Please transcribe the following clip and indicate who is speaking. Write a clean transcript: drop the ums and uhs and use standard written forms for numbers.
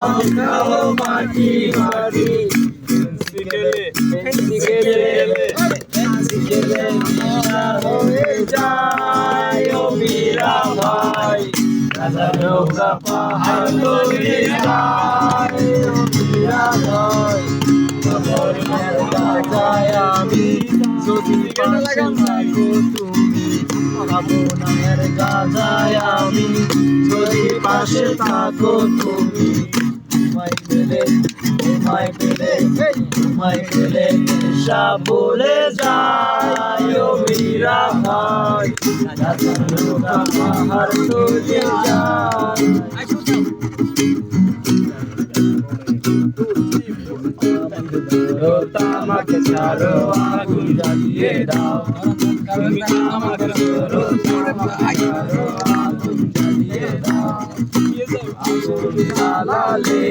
Speaker 1: খাও মাটি মাটি হয়ে যায় ও মীরা ভাই নৌকা পাহাড় তৈরি যায় ও মীরা ভাই যায় আমি যদি পাশে থাকো তুমি ভাবনার গাজায় আমি যদি পাশে থাকো তুমি তোমায় পেলে নেশা ভুলে যায় ও মীরা ভাই নৌকা পাহাড় তৈরি যায় আমাকে ছাড়ো আগুন জ্বালিয়ে দাও তুমি আমাকে ছাড়ো আগুন জ্বালিয়ে দাও আগুন জ্বালালে